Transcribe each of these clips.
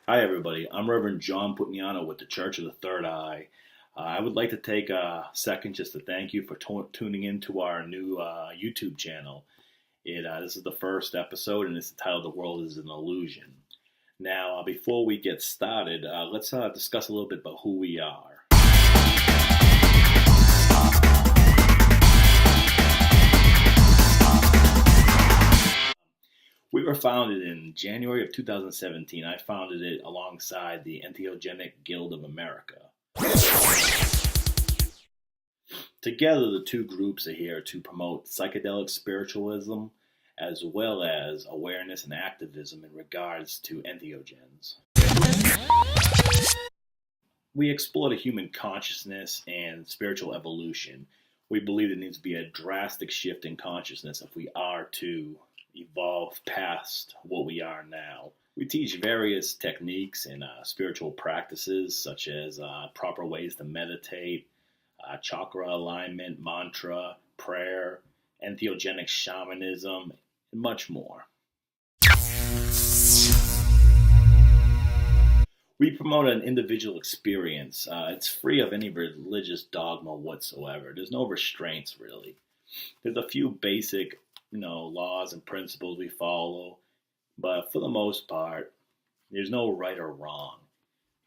Hi, everybody. I'm Reverend John Putniano with the Church of the Third Eye. I would like to take a second just to thank you for tuning in to our new YouTube channel. This is the first episode, and it's entitled "The World Is an Illusion." Now, before we get started, let's discuss a little bit about who we are. We were founded in January of 2017. I founded it alongside the Entheogenic Guild of America. Together, the two groups are here to promote psychedelic spiritualism as well as awareness and activism in regards to entheogens. We explore the human consciousness and spiritual evolution. We believe there needs to be a drastic shift in consciousness if we are to evolve past what we are now. We teach various techniques and spiritual practices such as proper ways to meditate, chakra alignment, mantra, prayer, entheogenic shamanism, and much more. We promote an individual experience. It's free of any religious dogma whatsoever. There's no restraints, really. There's a few basic laws and principles we follow, but for the most part, there's no right or wrong.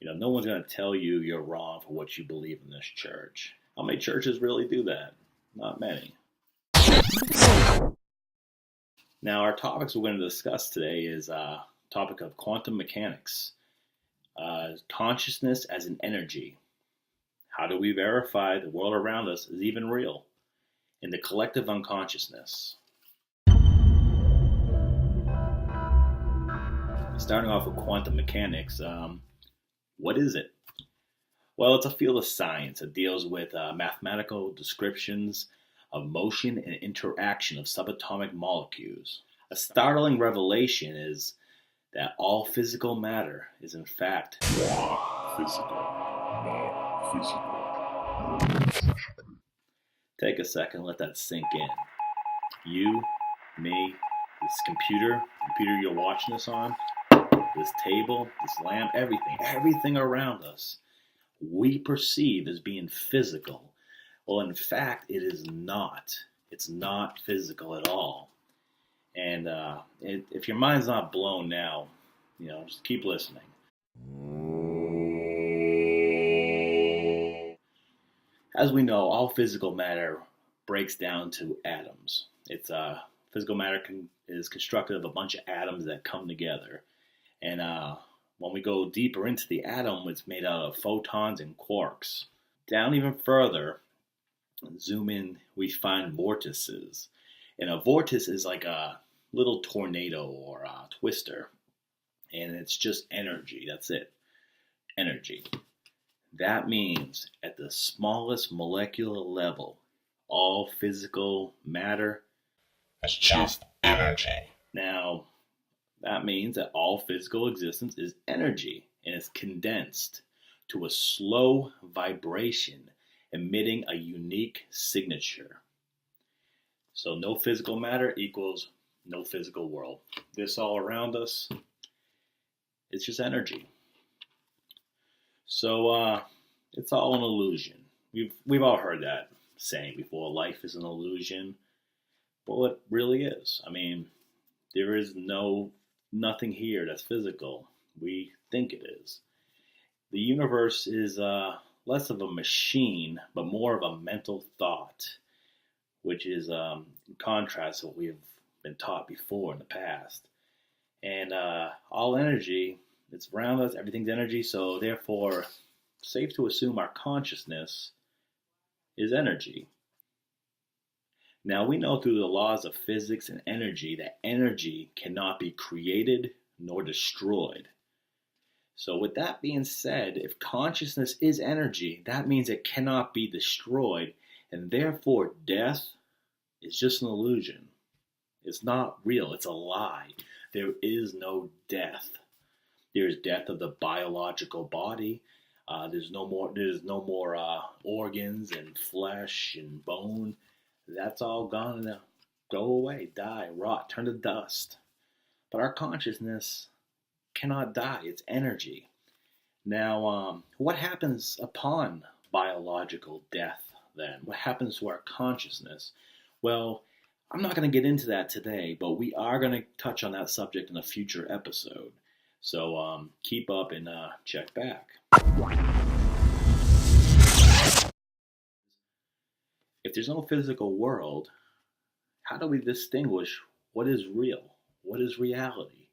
No one's going to tell you you're wrong for what you believe in this church. How many churches really do that? Not many. Now, our topics we're going to discuss today is a topic of quantum mechanics, consciousness as an energy. How do we verify the world around us is even real? And the collective unconsciousness. Starting off with quantum mechanics, what is it? Well, it's a field of science that deals with mathematical descriptions of motion and interaction of subatomic molecules. A startling revelation is that all physical matter is in fact physical. Take a second, let that sink in. You, me, this computer you're watching this on, this table, this lamp, everything around us, we perceive as being physical. Well, in fact, it is not. It's not physical at all. And if your mind's not blown now, just keep listening. As we know, all physical matter breaks down to atoms. Physical matter is constructed of a bunch of atoms that come together. And when we go deeper into the atom, it's made out of photons and quarks. Down even further, zoom in, we find vortices. And a vortice is like a little tornado or a twister. And it's just energy. That's it. Energy. That means at the smallest molecular level, all physical matter is just energy. Now, that means that all physical existence is energy and is condensed to a slow vibration emitting a unique signature. So no physical matter equals no physical world. This all around us, it's just energy. So it's all an illusion. We've all heard that saying before, life is an illusion. Well, it really is. I mean, there is nothing here that's physical. We think it is. The universe is less of a machine, but more of a mental thought, which is in contrast to what we have been taught before in the past. And all energy, it's around us, everything's energy, so therefore, safe to assume our consciousness is energy. Now, we know through the laws of physics and energy that energy cannot be created nor destroyed. So with that being said, if consciousness is energy, that means it cannot be destroyed, and therefore death is just an illusion. It's not real. It's a lie. There is no death. There's death of the biological body. There's no more organs and flesh and bone. That's all gone to go away, die, rot, turn to dust. But our consciousness cannot die. It's energy. Now, what happens upon biological death then? What happens to our consciousness? Well, I'm not going to get into that today, but we are going to touch on that subject in a future episode. So keep up and check back. If there's no physical world, how do we distinguish what is real? What is reality?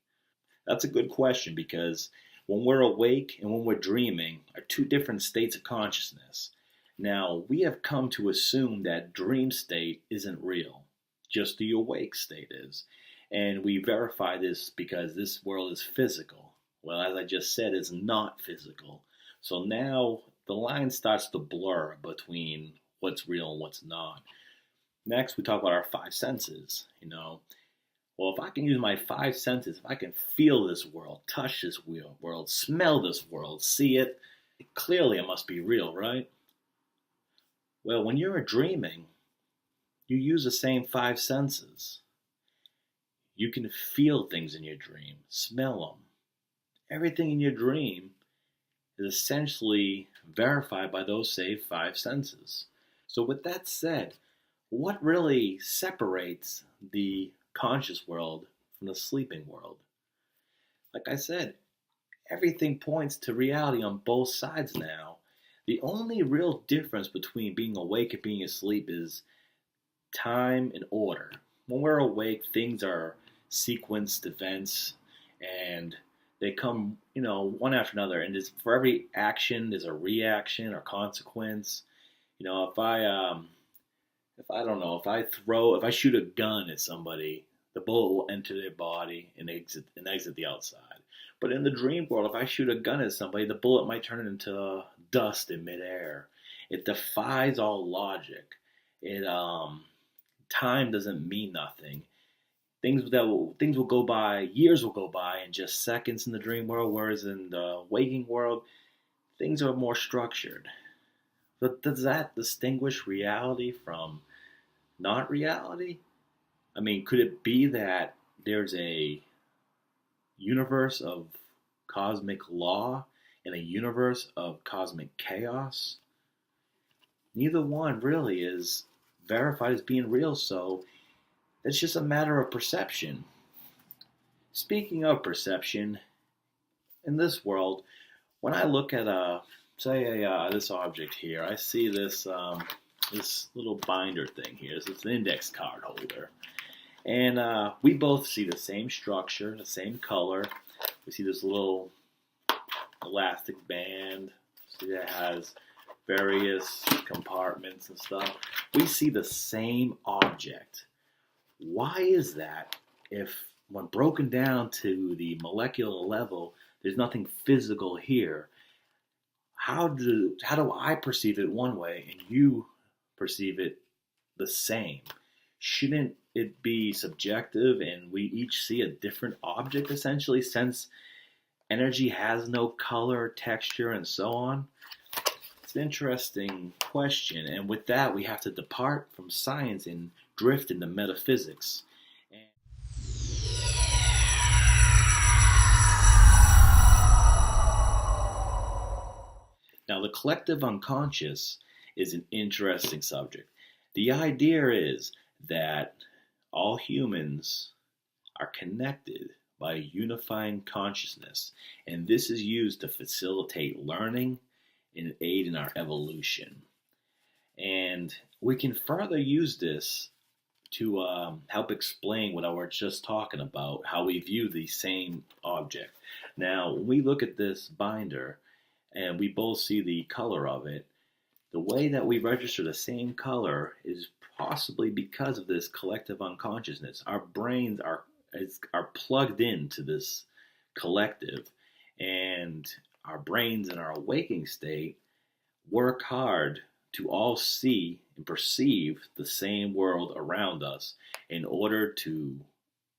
That's a good question, because when we're awake and when we're dreaming are two different states of consciousness. Now, we have come to assume that dream state isn't real, just the awake state is. And we verify this because this world is physical. Well, as I just said, it's not physical. So now the line starts to blur between what's real and what's not. Next, we talk about our five senses. Well, if I can use my five senses, if I can feel this world, touch this world, smell this world, see it, clearly it must be real, right? Well, when you're dreaming, you use the same five senses. You can feel things in your dream, smell them. Everything in your dream is essentially verified by those same five senses. So with that said, what really separates the conscious world from the sleeping world? Like I said, everything points to reality on both sides now. The only real difference between being awake and being asleep is time and order. When we're awake, things are sequenced events, and they come, one after another. And for every action, there's a reaction or consequence. If I shoot a gun at somebody, the bullet will enter their body and exit the outside. But in the dream world, if I shoot a gun at somebody, the bullet might turn into dust in midair. It defies all logic. Time doesn't mean nothing. Things will go by, years will go by in just seconds in the dream world, whereas in the waking world, things are more structured. But does that distinguish reality from not reality? I mean, could it be that there's a universe of cosmic law and a universe of cosmic chaos? Neither one really is verified as being real, so it's just a matter of perception. Speaking of perception, in this world, when I look at this object here, I see this little binder thing here. It's an index card holder. And we both see the same structure, the same color. We see this little elastic band. See that has various compartments and stuff. We see the same object. Why is that if, when broken down to the molecular level, there's nothing physical here? How do I perceive it one way and you perceive it the same? Shouldn't it be subjective and we each see a different object, essentially, since energy has no color, texture, and so on? It's an interesting question, and with that we have to depart from science and drift into metaphysics. Now, the collective unconscious is an interesting subject. The idea is that all humans are connected by a unifying consciousness, and this is used to facilitate learning and aid in our evolution. And we can further use this to help explain what I was just talking about, how we view the same object. Now, when we look at this binder, and we both see the color of it, the way that we register the same color is possibly because of this collective unconsciousness. Our brains are plugged into this collective, and our brains in our waking state work hard to all see and perceive the same world around us in order to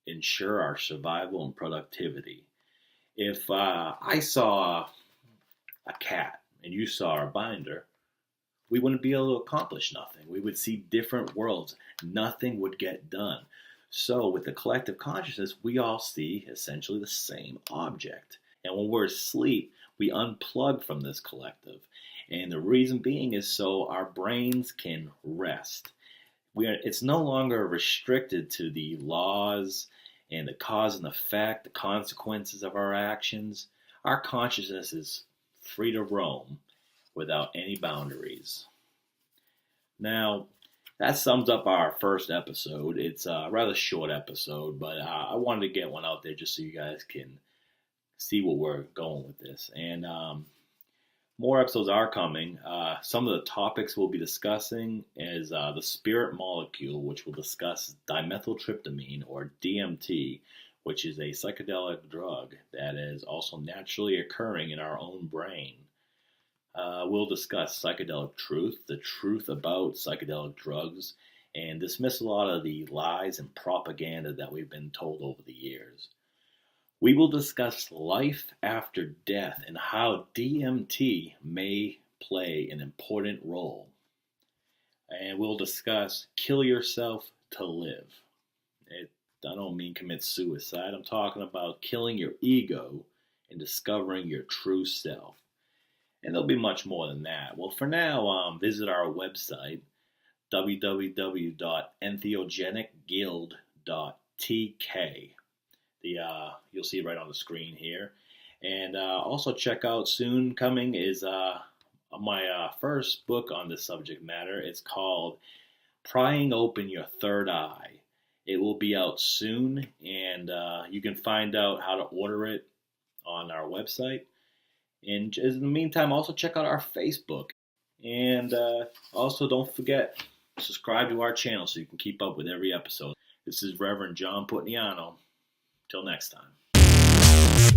ensure our survival and productivity. If I saw a cat and you saw a binder, we wouldn't be able to accomplish nothing. We would see different worlds. Nothing would get done. So with the collective consciousness, we all see essentially the same object. And when we're asleep, we unplug from this collective. And the reason being is so our brains can rest. It's no longer restricted to the laws and the cause and effect, the consequences of our actions. Our consciousness is free to roam without any boundaries. Now, that sums up our first episode. It's a rather short episode, but I wanted to get one out there just so you guys can see where we're going with this. And more episodes are coming. Some of the topics we'll be discussing is the spirit molecule, which will discuss dimethyltryptamine, or DMT, which is a psychedelic drug that is also naturally occurring in our own brain. We'll discuss psychedelic truth, the truth about psychedelic drugs, and dismiss a lot of the lies and propaganda that we've been told over the years. We will discuss life after death and how DMT may play an important role. And we'll discuss kill yourself to live. I don't mean commit suicide. I'm talking about killing your ego and discovering your true self. And there'll be much more than that. Well, for now, visit our website, www.entheogenicguild.tk. You'll see it right on the screen here. And also check out, soon coming is my first book on this subject matter. It's called Prying Open Your Third Eye. It will be out soon, and you can find out how to order it on our website. And in the meantime, also check out our Facebook. And also don't forget, subscribe to our channel so you can keep up with every episode. This is Reverend John Putniano. Till next time.